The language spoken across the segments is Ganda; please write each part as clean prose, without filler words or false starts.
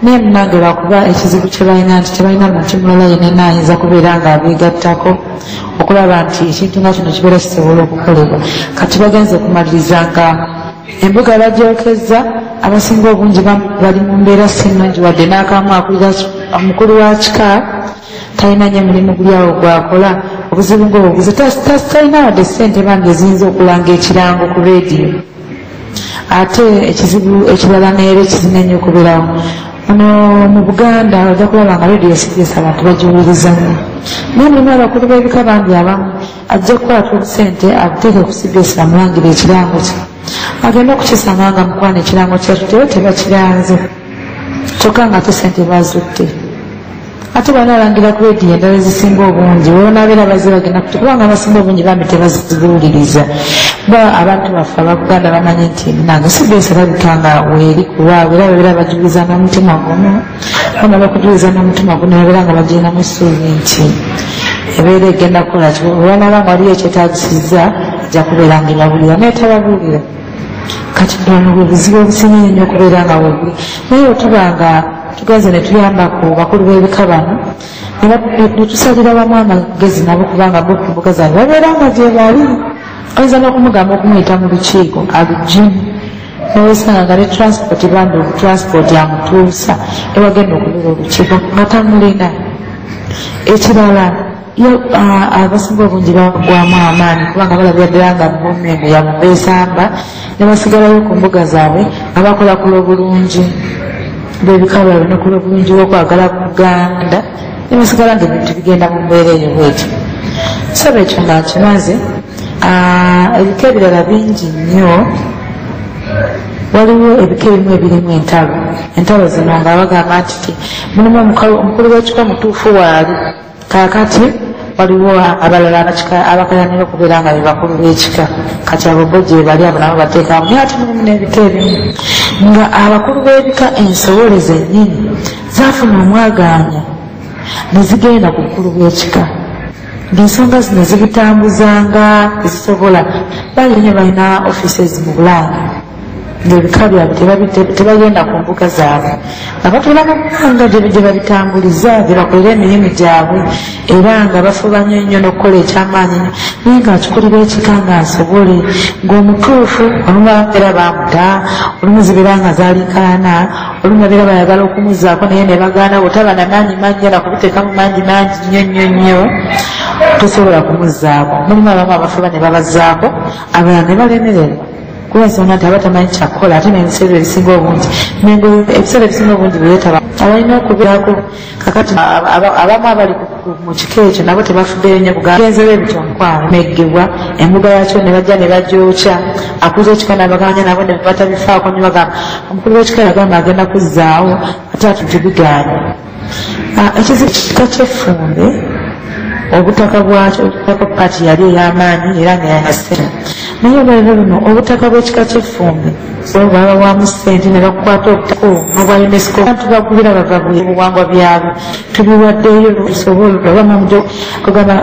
naye munange lwakuba ekizibu kye balina nti tebalina muntu mulala yenna ayinza kubeera nga abeegattako okulaba nti ekintu nga kino kibeera kisobola okukolebwa. Kati bagenze kumaliriza nga embuga bagyokezza, abasinga obungi bali mu mbeera si nnungi, wadde n'akamu akulira omukulu wa kika talina nnyo mulimu guli awo gwakola. Obuzibu ng'obubuze talina wadde ssente bangi eziyinza okulanga ekirango ku leediyo. Ate ekizibu ekirala neera ekizina ennyo okubeerawo ono mu Buganda ojja kulaba nga leediyo CBS abantu bagiwuliriza nnyo, naye mulimu abakulu b'ebika bambi abamu ajja kukwata obusente abuteeke ku CBS amulangire ekirango kye, agenda okukisanga nga mukwana ekirango kyatu tewe tebakiranze kyokka nga ate sente bazutte. Ate banalangira ku leediyo endala ezisinga obungi bonabeera bazze bagenda kuti kubanga abasinga obungi bambi tebazibuwuliriza. Abantu baffe abaganda bamanyi nti nange CBS erabika nga weeri ku lwabwe era babeera bajuliza n'omutima gumu, bana bakujuliza n'omutima gumu babeera nga bagirinamu essuubi nti ebeera egenda kukola ki, obanaba nga waliyo ekyetaagisizza ajja kubeera nga ebabulira naye tababuulira. Kati bano bwe buzibu obusinga ennyo okubeera nga webuli, naye otuba nga tugenze ne tuyamba ku bakulu b'ebika bano ne tusalira wamu amagezi nabo kubanga bo ku mbuga zaabwe babeera nga gye bali. Oyinza n'okumugamba okumuyita mu lukiiko alugimu n'owesanga nga ne transport bambi transport amutuusa ewagenda okubeera olukiiko nga tamulina. Ekirala abasinga obungi bagwamu amaanyi kubanga balabira ddala nga gavumenti yamubeesamba ne basigalayo ku mbuga zaabwe nga bakola ku lw'obulungi bw'ebika byabwe ne ku lw'obulungi bw'okwagala Buganda ne basigala nga ebintu bigenda mu mbeera eyo bwetyo. So ekyo nga nkimaze. Ebika ebirala bingi nnyo, waliwo ebika ebimu ebirimu entalo zino nga bagamba nti mulimu omukulu w'ekika mutuufu waali, kaakati waliwo abalala abakayanira okubeera nga be bakulu b'ekika, kati abo bo gye bali abo nabo bateekamu. Naye ate mulimu n'ebika ebimu nga abakulu b'ebika ensobole zennyini zaafuna omwagaanya ne zigenda ku bukulu bw'ekika, ng'ensonga zino zibitambuzanga ezisobola. Bali nnyo balina offices mu Bulange ng'ebika byabwe tebagenda ku mbuga zaabwe nga batwala mu bbanga gye babitambuliza gye bakolera emirimu gyabwe era nga bafuba nnyo nnyo n'okukola ekyamaanyi nnyo, naye ng'akikulira ekika nga nsobole ng'omutuufu olumu abeera bamuta, olumu zibeera nga zaalinkana, olumu abeera bayagala okumuzaako naye ne bagaana bw'otaba na maanyi mangi na kubiteekamu mangi mangi nnyo nnyo nnyo tosobola kumuzaako. Mulimu abamu abafuba ne babazaako, abalala ne balemererwa kubensonga nti aba tamanyi kyakukola. Ate n'ebiseera ebisinga obungi ebiseera ebisinga obungi byeretaba abalina okubeerako. Kakati abamu abali mu kika ekyo nabo tebafuddeyo nnyo Buganda genzero ebityo nkwano meggebwa embuga yakyo ne bajja ne bagyokya akuza ekika n'abagabanya nabo ne batabifaako ne bagamba omukulu w'ekika yagamba agenda kuzzaawo ate atutubigaanye. Ekizibu kika ky'effumbe obutaka bwakyo, obutaka paati yali ey'amaanyi era nga yayasena, naye olwaleero luno obutaka bw'ekika ky'effumbe babawamu ssente ne bakukwata obutaka n'obwa UNESCO. Abantu bagulira bava buwangwa byabwe tubiwaddeyo lusobola olwamamujo kugamba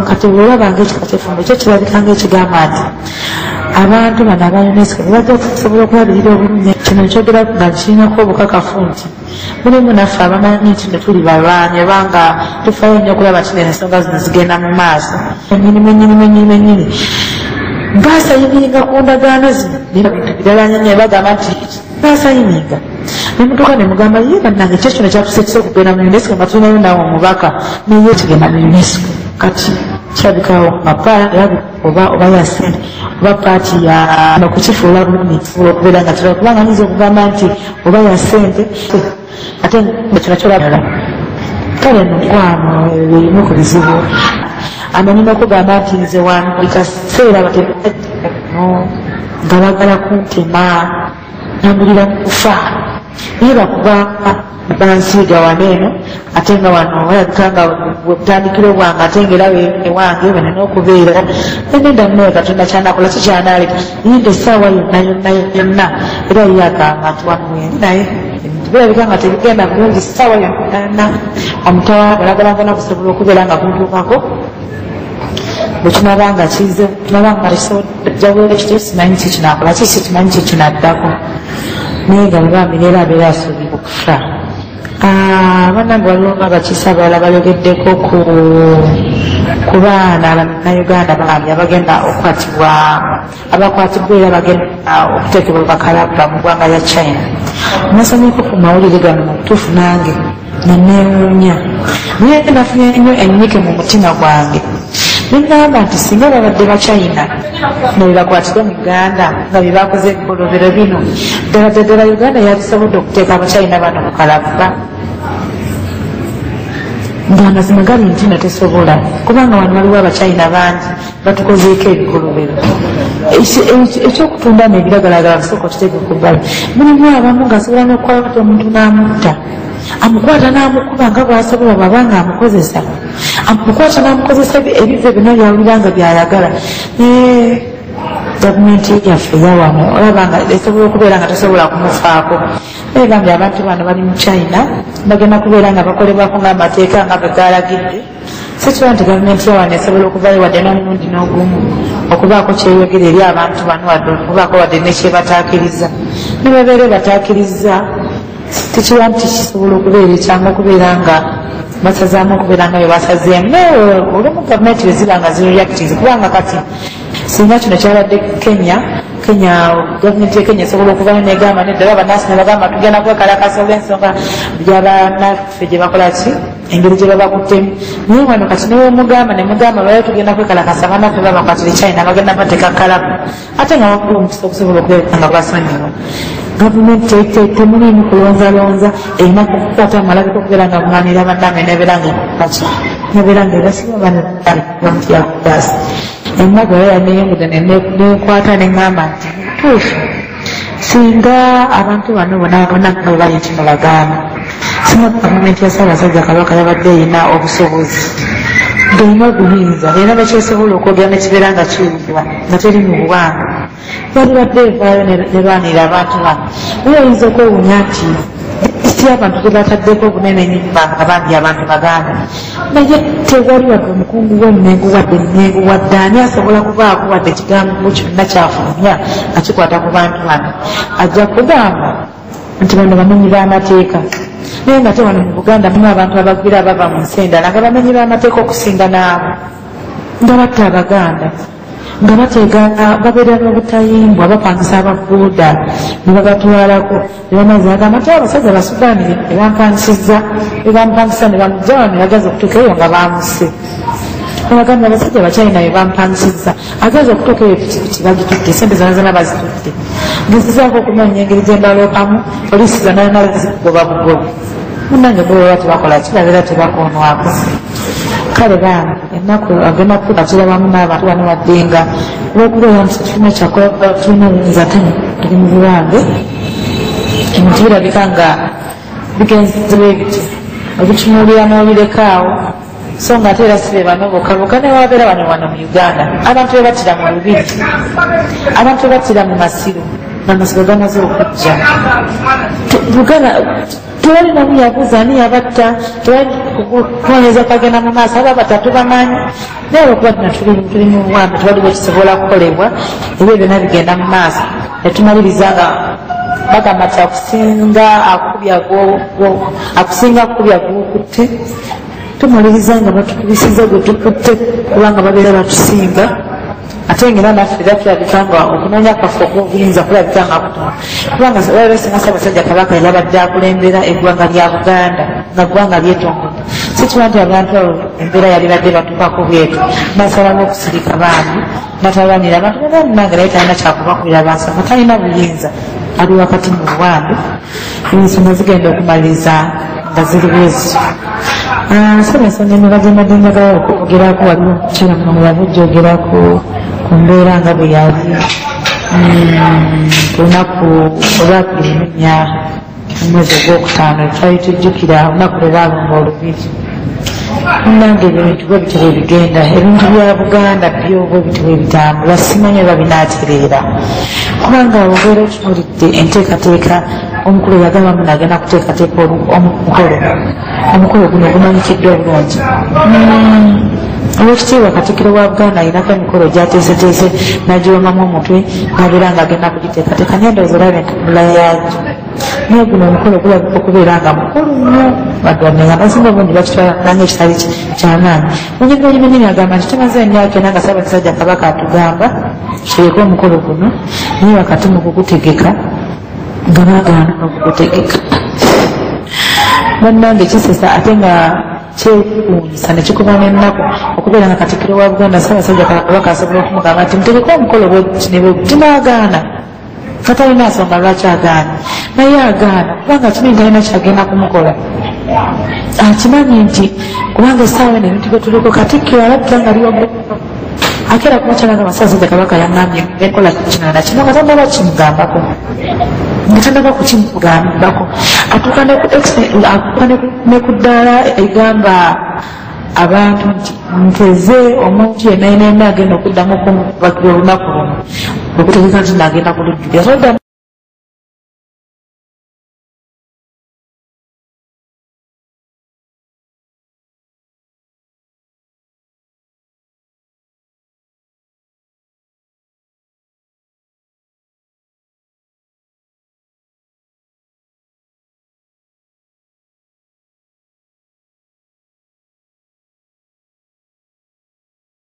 kati olaba ng'ekika ky'effumbe kyo kirabika ng'ekigamba nti abantu bano aba UNESCO bajja kusobola okulabirira obulungi. Kino nkyogera nga kirinako obukakafu nti mulimu naffe abamanyi nti ne tuli balwanyi obanga tufayo nnyo okulaba nti ensonga zino zigenda mu maaso ennyini ngaasayininga ku ndagaano zino nebintu birala nnyo bagamba nti ngaasayininga nemutuuka ne mugamba ye bannange ekyo kino kyatusekisa okugenda mu UNESCO nga tulinayo nawe omubaka naye kigenda mu UNESCO. Kati kirabikawo mapaati oba yasente oba paati okukifuula bulumi kifuula okubeera nga kirala kubanga nyinza okugamba nti oba yasente ate kino kyolabala. Kale nokwano erimu ku bizibu amanyi n'okugamba nti nze wano buli kaseera bateno nga bagala kuntema nambulira mu kufa naye bakuba bansiiga wano eno ate nga wano walabika nga bwebutandikiro bwange ate ngaera ewange banena okubeera enenda munaye katonda kyanakola kikyanaleka yinde essaawa yonna era yeyagamba nti wanuwendi naye birabika nga tebigenda bulungi essaawa yonna omutawa balagalangana kusobola okubeera nga kuntuukako bwekinaba nga kize kinaba nga tekisobojjawo ekito simanyi kikinakola kiki kimanyi kikinaddako naye nga bebambi neera abeera asuubira okufa. Abanange waliwo abakiise abalala bayogeddeko ku baana Abannayuganda bambi abagenda okukwatibwa abakwatibwa era bagenda okuteekebwa bakalabba mu ggwanga lya China. Nasomyeko ku mawulire gano mu butuufu nange neneewuunya naye nafunye nnyo ennyike mu mutima gwange nengamba nti singa babadde Bachina nebebakwatibwa mu Uganda nga bebakoze ebikolobero bino ddala Uganda yalisobodde okuteeka Abachina bano mu kalabba nga amazima gali nti natesobola kubanga wano waliwo Abachina bangi batukozeeko ebikolobero ekyokutunda nebiragalagala bisooka okiteeka kubbali mulimu abamu ngaasobola n'okukwata omuntu n'amutta amukwata n'amukuba nga bwasobola bwabanga amukozesa amukwata n'amukozesa ebivve bino byawulira nga byayagala gavumenti yaffe eyawano olaba nga esobola okubeera nga tesobola kumufaako egambye abantu bano bali mu China bagenda kubeera nga bakolebwako ng'amateeka nga bwe galagidde sikiba nti gavumenti yawano esobola okuvayo wadde n'omulundi n'ogumu okubaako kyeyogera eri abantu bano wadde okubaako wadde nekyebataakiriza ne babeere bataakiriza tekiba nti kisobola okubeera ekyanga okubeera nga basazaamu okubeera nga bwe basazeemu naye olumu gavumenti bwe ziba nga zireactive kubanga kati singa kino kyabadde Kenya gavumenti ye Kenya esobola okuvayo negamba neddala bannansi ne bagamba tugenda kwekalakasa olw'ensonga by'abannaffe gye bakola ki engeri gye babakuttemu naye wano kati newemugamba nemugamba bayo tugenda kwekalakasa bannaffe babakwatire China bagenda bateeka kalabu ate nga bakuba omukisa okusobola okubeera nga basonyiwa gavumenti temulimu kulonzalonza erina kukwata amalabika okubeera nga mulwanira bannamwe nebeera nga ekukaki nebeera nga ebasiba banti yakugasi emmaga oyo yaneyongedde nekwata neŋŋamba nti mutuufu singa abantu bano bonabona nga bwe bali nti mulagaana singa gavumenti ya Ssaabasajja Kabaka yabadde erina obusobozi ng'erina obuyinza erina bekyesobola okwogera nekibeera nga kiwulirwa nga teri mu buwanga yalibadde evaayo nelwanira abantu bano naye oyinza okwewunya nti isi abantu gebataddeko obunene nnyo abangi abantu baganda naye tewali wadde omukungu w'emmengu wadde ani asobola kubaako wadde ekigambo kyonna kyafulumya nga kikwata ku bantu bano ajja kugamba nti bano bamenyi b'amateeka naye nga te wano mu Buganda mulimu abantu abagwira abava mu nsi endala nga bamenyi b'amateeka okusinga naabo nga batta Abaganda nga bateegana babeera n'obutayimbwa bapangisa ababuuda ne bagatwalako ne bamaze agamba nti abasajja Basudaani bebampangisa ne bamugjawa ne bagaza okutuuka eyo nga bamuse abagamba abasajja Bachina bebampangisiza agaza okutuuka eyo pikipiki bagitutte sente zanazana bazitutte ngezizaako okunoonya engeri gyembaloopamu poliisi zanana zikugoba bugobi munange bwewa tebakola kibabeera tebakoonwako kale bana ennaku agenda kukatira wamu n'abantu bano waddenga olwokubeera nti tulina kyakola tulina obuyinza ate tuli mu buwange ebintu birabika nga bigenzebwa ebiti obitunuulira n'olirekawo so nga ate era sibe bano bokka newabeera wano mu Uganda abantu bebattira mu lubiri abantu bebattira mu masiru n'amasiro gamaze okujja Uganda tewali namu yabuuza ani yabatta tewali kunoonyeza kagenda mu maaso aba batatu bamanyi naye olwokuba tuli mu buwambe tewaliwo kisobola kukolebwa ebyo byonna bigenda mu maaso netumaliriza nga bagamba nti akusinga akubya gwokutte tumaliriza nga batukubisiza gwe tukutte kubanga babeera batusinga ate ngera naffe era tulabika nga okunoonya kwaffe okw'obuyinza kulabika nga kutono kubanga singa Ssaabasajja Kabaka yabadde akulembera eggwanga lya Buganda nga ggwanga lyetongodde sikiba nti abantu abo embeera yalibadde batukako bwetu nasalawo okusirika baami natalwanira abantu nange naye talina kyakubakulira bansi nga talina buyinza ali wakati mu buwambe ensonga zigenda okumaliriza nga ziri bwezityo saba ensonga endala gyemadde njagala okwogerako waliwo omukyala muno yabujjoogerako ku mbeera nga bwe yali olunaku olwakulimenya omwezi ogwokutaano twali tujjukira olunaku lwe baalumba olubiri munange ebyo bintu bwe bityo bwe bigenda ebintu bya Buganda byo bwe bityo bwe bitambula simanyi oba binaatereera kubanga obeera otunuulidde enteekateeka omukulu yagamba muno agenda kuteekateeka omukolo guno ogumanyikiddwa obulungi Oweekitiibwa Katikkiro wa Buganda alinako emikolo gyateeseteese n'agiwomamu omutwe n'abeera ng'agenda kugiteekateeka naye ndowooza olaba entambula yaayo naye guno omukolo gulabika okubeera nga mukulu nnyo badwadde nga basinga obundi bakitwala ngaekitali kyamaanyi munyiganyimanyini agamba nti tumaze emyaka ena nga Ssaabasajja Kabaka atugamba kireke omukolo guno naye wakati mu kugutegeka nga baagaana n'okugutegeka bannange kisesa ate nga kyekuunyisa ne kikuba n'ennaku okubeera nga Katikkiro wa Buganda Ssaabasajja Kabaka asobola okumugamba nti mutegeke omukolo bweguti ne bweguti n'agaana katalina nsonga lwaki agaana naye agaana kubanga kimanyi talina kyagenda kumukola akimanyi nti kubanga essaawa eno ebintu byetuliko Katikkiro alabika nga lyogo akeera kumakyalanga Ssaabasajja Kabaka yaŋŋambye enkola kino na kino nga tannaba kimugambako nga tannaba kukimugambako atuuka ne ku ddaala egamba abantu nti nteze omuntu yenna agenda okuddamu okubagira olunaku luno okutegeka nti naagenda kulujjulira